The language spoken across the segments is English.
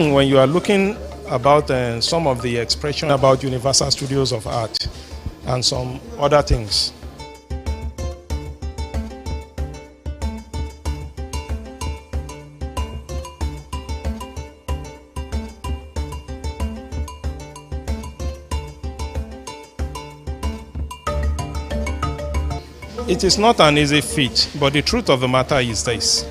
When you are looking about some of the expression about Universal Studios of Art and some other things, it is not an easy feat, but the truth of the matter is this.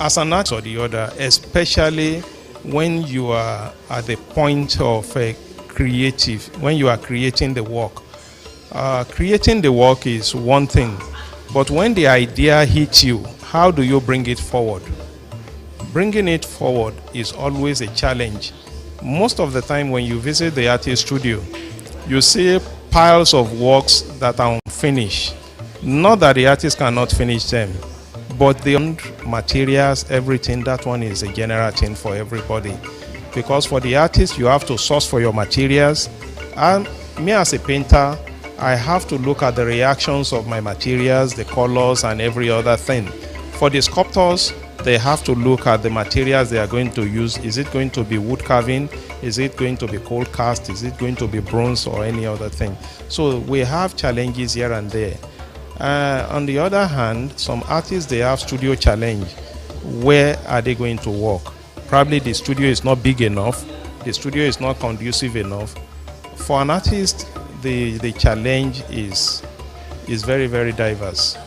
As an artist or the other, especially when you are at the point of a creative, when you are creating the work. Creating the work is one thing, but when the idea hits you, how do you bring it forward? Bringing it forward is always a challenge. Most of the time when you visit the artist studio, you see piles of works that are unfinished. Not that the artist cannot finish them, but the materials, everything, that one is a general thing for everybody. Because for the artist, you have to source for your materials. And me as a painter, I have to look at the reactions of my materials, the colors, and every other thing. For the sculptors, they have to look at the materials they are going to use. Is it going to be wood carving? Is it going to be cold cast? Is it going to be bronze or any other thing? So we have challenges here and there. On the other hand, some artists, they have studio challenge. Where are they going to work? Probably the studio is not big enough. The studio is not conducive enough. For an artist, the challenge is very, very diverse.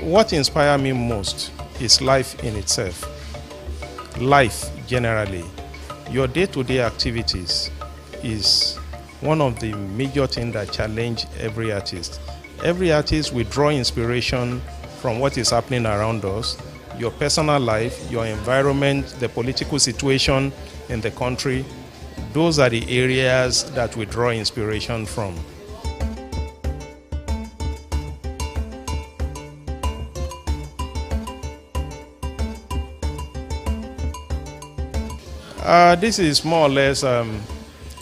What inspires me most is life in itself. Life generally. Your day-to-day activities is one of the major things that challenge every artist. Every artist will draw inspiration from what is happening around us, your personal life, your environment, the political situation in the country. Those are the areas that we draw inspiration from. This is more or less a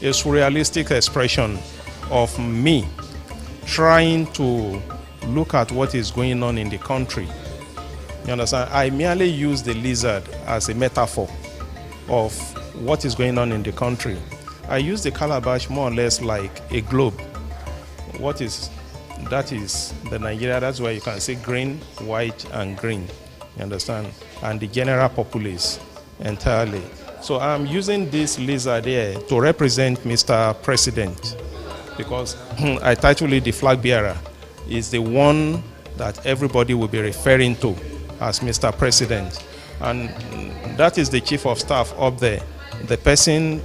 surrealistic expression of me trying to look at what is going on in the country. You understand? I merely use the lizard as a metaphor of what is going on in the country. I use the calabash more or less like a globe. That is the Nigeria. That's why you can see green, white, and green. You understand? And the general populace entirely. So I'm using this lizard here to represent Mr. President, because I titled it the flag bearer. Is the one that everybody will be referring to as Mr. President. And that is the chief of staff up there, the person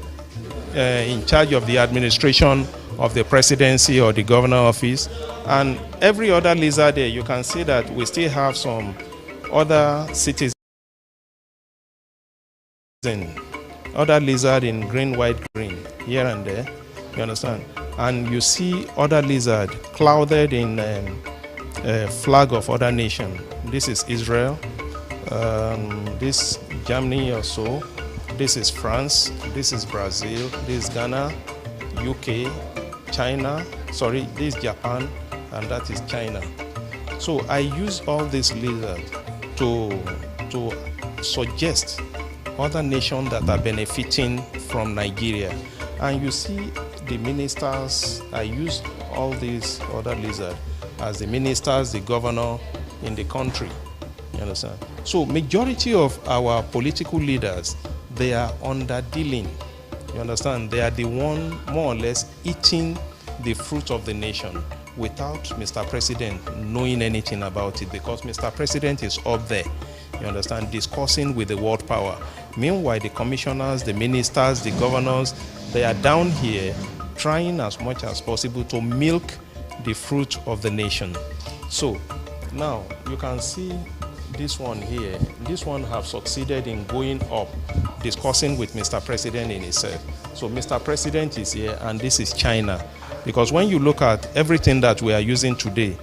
in charge of the administration of the presidency or the governor office. And every other lizard there, you can see that we still have some other citizens. Other lizard in green, white, green, here and there, you understand? And you see other lizard clouded in a flag of other nation. This is Israel, this Germany or so, this is France, this is Brazil, this is Ghana, UK, China, sorry, this is Japan, and that is China. So I use all this lizard to suggest other nations that are benefiting from Nigeria. And you see the ministers, I use all these other lizards as the ministers, the governor in the country. You understand? So majority of our political leaders, they are under dealing. You understand? They are the one more or less eating the fruit of the nation without Mr. President knowing anything about it, because Mr. President is up there, you understand, discussing with the world power. Meanwhile, the commissioners, the ministers, the governors, they are down here trying as much as possible to milk the fruit of the nation. So now you can see this one here. This one have succeeded in going up, discussing with Mr. President in itself. So Mr. President is here, and this is China. Because when you look at everything that we are using today,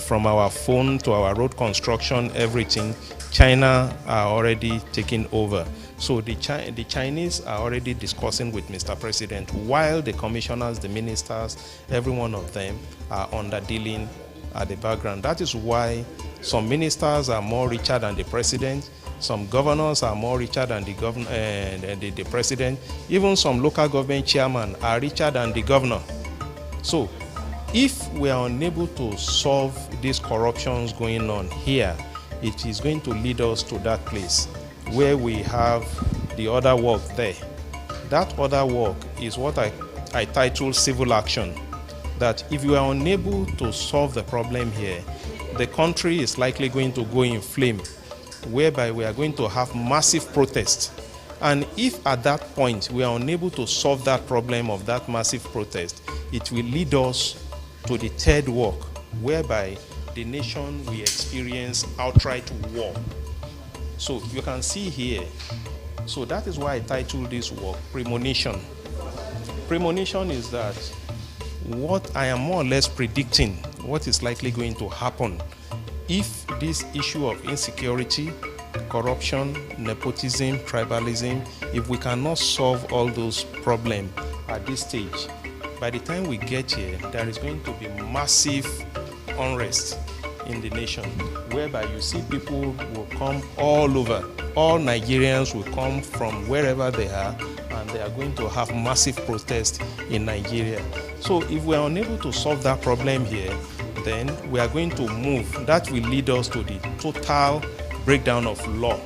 from our phone to our road construction, everything, China are already taking over. So the Chinese are already discussing with Mr. President, while the commissioners, the ministers, every one of them are under dealing at the background. That is why some ministers are more richer than the president, some governors are more richer than the president, even some local government chairmen are richer than the governor. So if we are unable to solve these corruptions going on here, it is going to lead us to that place where we have the other work there. That other work is what I title civil action. That if you are unable to solve the problem here, the country is likely going to go in flame, whereby we are going to have massive protests. And if at that point we are unable to solve that problem of that massive protest, it will lead us to the third work, whereby the nation will experience outright war. So you can see here, so that is why I titled this work Premonition. Premonition is that what I am more or less predicting what is likely going to happen if this issue of insecurity, corruption, nepotism, tribalism, if we cannot solve all those problems at this stage, by the time we get here, there is going to be massive unrest in the nation, whereby you see people will come all over. All Nigerians will come from wherever they are, and they are going to have massive protests in Nigeria. So if we are unable to solve that problem here, then we are going to move. That will lead us to the total breakdown of law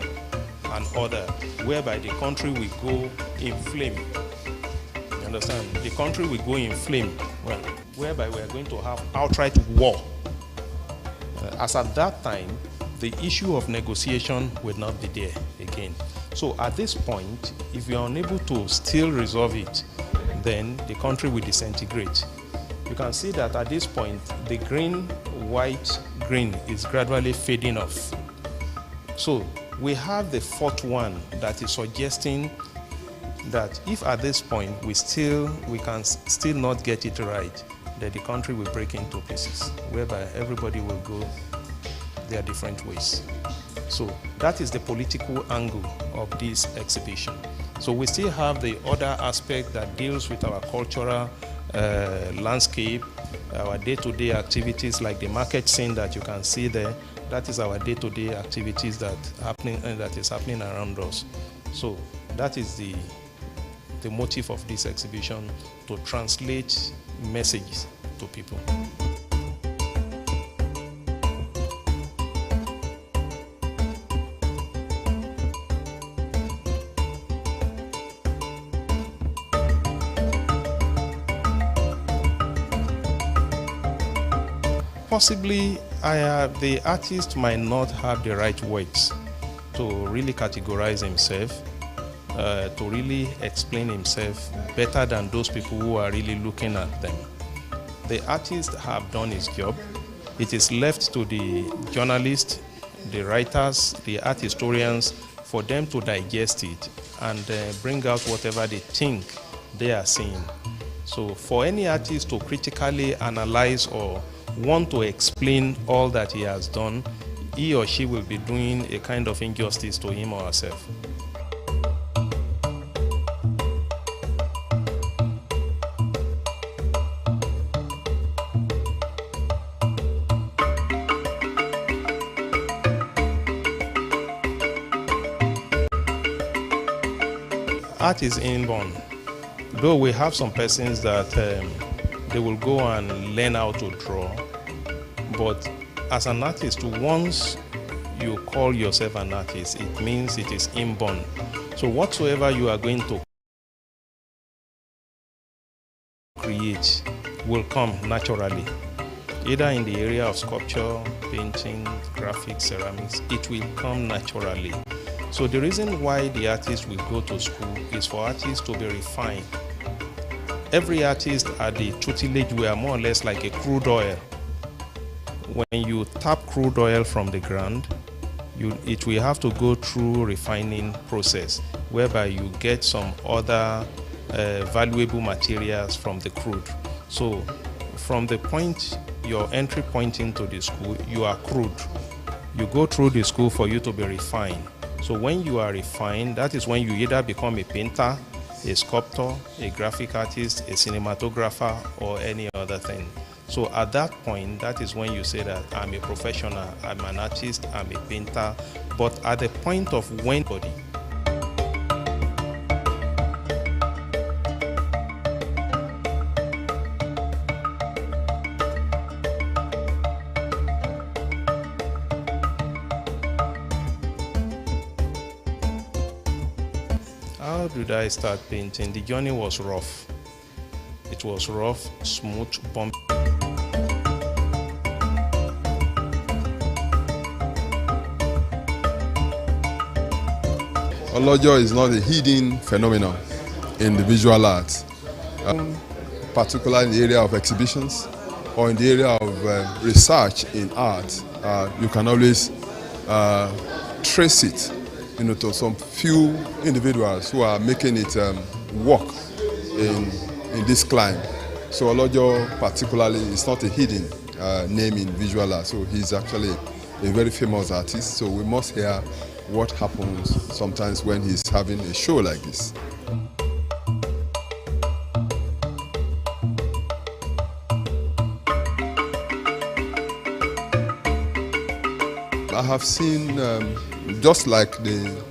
and order, whereby the country will go in flame. You understand? The country will go in flame, well, whereby we are going to have outright war. As at that time, the issue of negotiation will not be there again. So at this point, if we are unable to still resolve it, then the country will disintegrate. You can see that at this point, the green, white, green is gradually fading off. So we have the fourth one that is suggesting that if at this point we can still not get it right, that the country will break into pieces, whereby everybody will go their different ways. So that is the political angle of this exhibition. So we still have the other aspect that deals with our cultural landscape, our day-to-day activities like the market scene that you can see there. That is our day-to-day activities that is happening around us. So that is the motive of this exhibition, to translate messages to people. Possibly, the artist might not have the right words to really categorize himself, to really explain himself better than those people who are really looking at them. The artist have done his job. It is left to the journalists, the writers, the art historians, for them to digest it and bring out whatever they think they are seeing. So for any artist to critically analyze or want to explain all that he has done, he or she will be doing a kind of injustice to him or herself. Art is inborn. Though we have some persons that they will go and learn how to draw, but as an artist, once you call yourself an artist, it means it is inborn. So whatsoever you are going to create will come naturally, either in the area of sculpture, painting, graphics, ceramics. It will come naturally. So the reason why the artist will go to school is for artists to be refined. Every artist at the tutelage, we are more or less like a crude oil. When you tap crude oil from the ground, it will have to go through refining process, whereby you get some other valuable materials from the crude. So from the point, your entry point into the school, you are crude. You go through the school for you to be refined. So when you are refined, that is when you either become a painter, a sculptor, a graphic artist, a cinematographer, or any other thing. So at that point, that is when you say that I'm a professional, I'm an artist, I'm a painter. But at the point of when body, how did I start painting? The journey was rough. It was rough, smooth, bumpy. Olojo is not a hidden phenomenon in the visual arts, particularly in the area of exhibitions or in the area of research in art. You can always trace it, to some few individuals who are making it work in this climb. So Olojo particularly is not a hidden name in visual art. So he's actually a very famous artist. So we must hear what happens sometimes when he's having a show like this. I have seen, just like the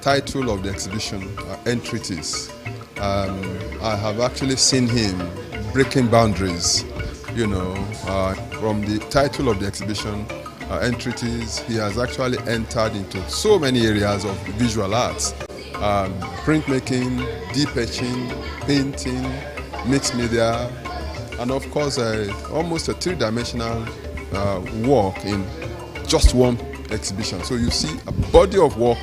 title of the exhibition, Entreaties, I have actually seen him breaking boundaries, from the title of the exhibition, Entreaties, he has actually entered into so many areas of visual arts, printmaking, deep etching, painting, mixed media, and of course almost a three-dimensional work in just one exhibition. So you see a body of work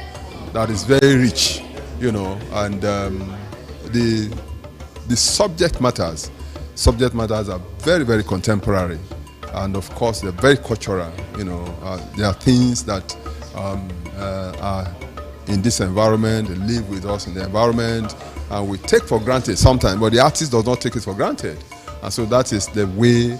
that is very rich, and the subject matters are very, very contemporary. And of course, they're very cultural. There are things that are in this environment, they live with us in the environment, and we take for granted sometimes, but the artist does not take it for granted. And so that is the way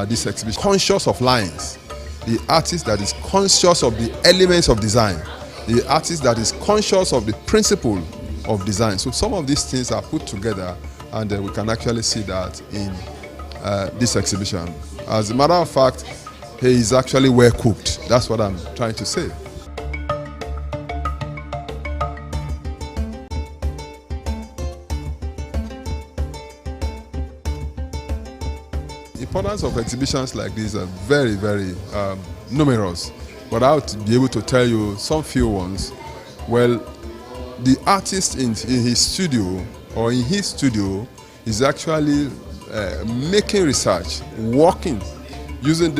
this exhibition, conscious of lines, the artist that is conscious of the elements of design, the artist that is conscious of the principle of design. So some of these things are put together, and we can actually see that in this exhibition. As a matter of fact, he is actually well cooked. That's what I'm trying to say. The importance of exhibitions like this are very, very numerous, but I would be able to tell you some few ones. Well, the artist in his studio or in his studio is actually making research, working, using